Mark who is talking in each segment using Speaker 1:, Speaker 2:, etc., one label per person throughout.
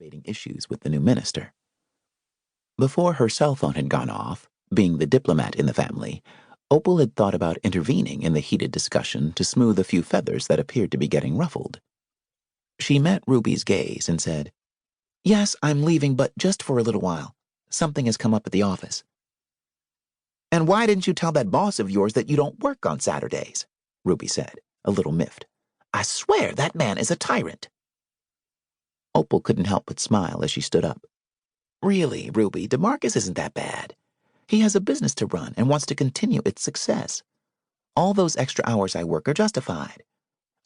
Speaker 1: anticipating issues with the new minister. Before her cell phone had gone off, being the diplomat in the family, Opal had thought about intervening in the heated discussion to smooth a few feathers that appeared to be getting ruffled. She met Ruby's gaze and said, "Yes, I'm leaving, but just for a little while. Something has come up at the office." "And why didn't you tell that boss of yours that you don't work on Saturdays?" Ruby said, a little miffed. "I swear that man is a tyrant." Opal couldn't help but smile as she stood up. "Really, Ruby, DeMarcus isn't that bad. He has a business to run and wants to continue its success. All those extra hours I work are justified.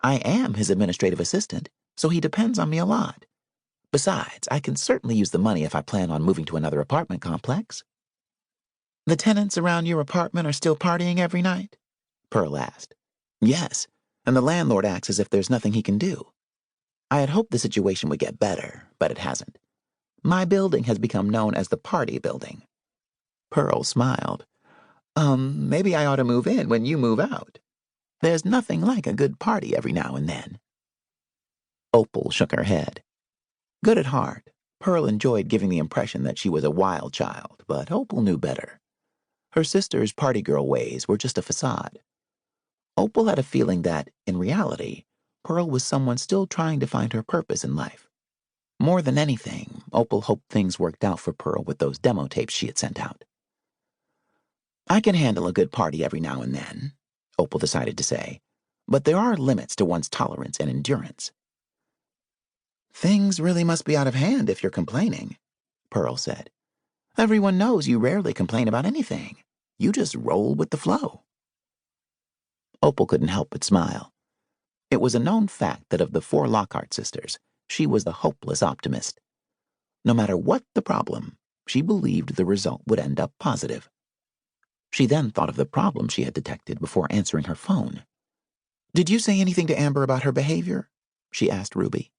Speaker 1: I am his administrative assistant, so he depends on me a lot. Besides, I can certainly use the money if I plan on moving to another apartment complex." "The tenants around your apartment are still partying every night?" Pearl asked. "Yes, and the landlord acts as if there's nothing he can do. I had hoped the situation would get better, but it hasn't. My building has become known as the party building." Pearl smiled. Maybe I ought to move in when you move out. There's nothing like a good party every now and then." Opal shook her head. Good at heart, Pearl enjoyed giving the impression that she was a wild child, but Opal knew better. Her sister's party girl ways were just a facade. Opal had a feeling that, in reality, Pearl was someone still trying to find her purpose in life. More than anything, Opal hoped things worked out for Pearl with those demo tapes she had sent out. "I can handle a good party every now and then," Opal decided to say, "but there are limits to one's tolerance and endurance." "Things really must be out of hand if you're complaining," Pearl said. "Everyone knows you rarely complain about anything. You just roll with the flow." Opal couldn't help but smile. It was a known fact that of the 4 Lockhart sisters, she was the hopeless optimist. No matter what the problem, she believed the result would end up positive. She then thought of the problem she had detected before answering her phone. "Did you say anything to Amber about her behavior?" she asked Ruby.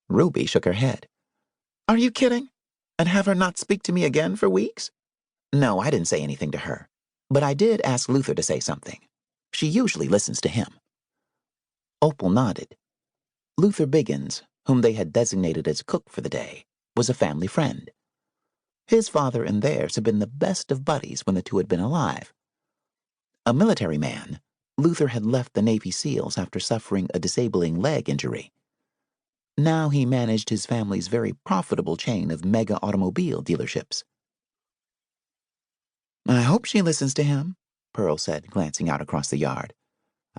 Speaker 1: Ruby shook her head. "Are you kidding? And have her not speak to me again for weeks?" "No, I didn't say anything to her. But I did ask Luther to say something. She usually listens to him." Opal nodded. Luther Biggins, whom they had designated as cook for the day, was a family friend. His father and theirs had been the best of buddies when the two had been alive. A military man, Luther had left the Navy SEALs after suffering a disabling leg injury. Now he managed his family's very profitable chain of mega automobile dealerships. "I hope she listens to him," Pearl said, glancing out across the yard.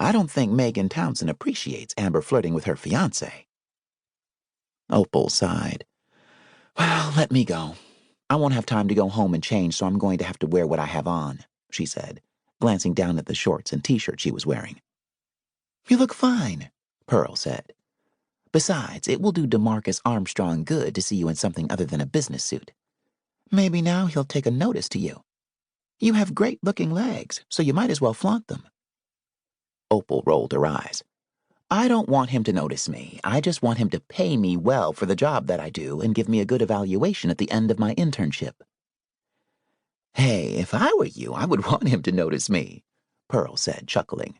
Speaker 1: "I don't think Megan Townsend appreciates Amber flirting with her fiancé." Opal sighed. "Well, let me go. I won't have time to go home and change, so I'm going to have to wear what I have on," she said, glancing down at the shorts and t-shirt she was wearing. "You look fine," Pearl said. "Besides, it will do DeMarcus Armstrong good to see you in something other than a business suit. Maybe now he'll take a notice to you. You have great-looking legs, so you might as well flaunt them." Opal rolled her eyes. "I don't want him to notice me. I just want him to pay me well for the job that I do and give me a good evaluation at the end of my internship." "Hey, if I were you, I would want him to notice me," Pearl said, chuckling.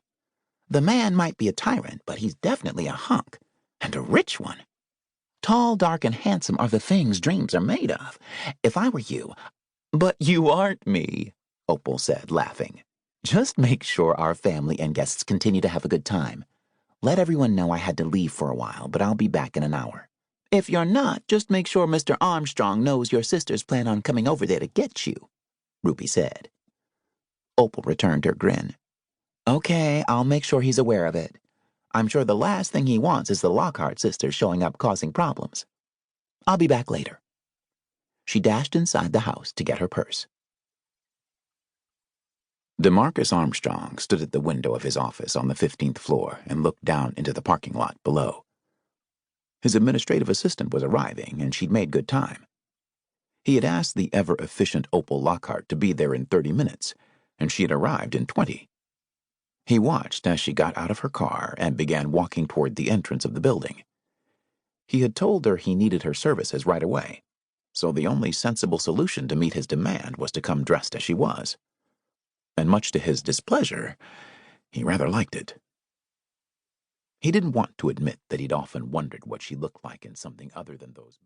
Speaker 1: "The man might be a tyrant, but he's definitely a hunk, and a rich one. Tall, dark, and handsome are the things dreams are made of. If I were you—" "But you aren't me," Opal said, laughing. "Just make sure our family and guests continue to have a good time. Let everyone know I had to leave for a while, but I'll be back in an hour. If you're not, just make sure Mr. Armstrong knows your sisters plan on coming over there to get you," Ruby said. Opal returned her grin. "Okay, I'll make sure he's aware of it. I'm sure the last thing he wants is the Lockhart sisters showing up causing problems. I'll be back later." She dashed inside the house to get her purse. DeMarcus Armstrong stood at the window of his office on the 15th floor and looked down into the parking lot below. His administrative assistant was arriving, and she'd made good time. He had asked the ever-efficient Opal Lockhart to be there in 30 minutes, and she had arrived in 20. He watched as she got out of her car and began walking toward the entrance of the building. He had told her he needed her services right away, so the only sensible solution to meet his demand was to come dressed as she was. And much to his displeasure, he rather liked it. He didn't want to admit that he'd often wondered what she looked like in something other than those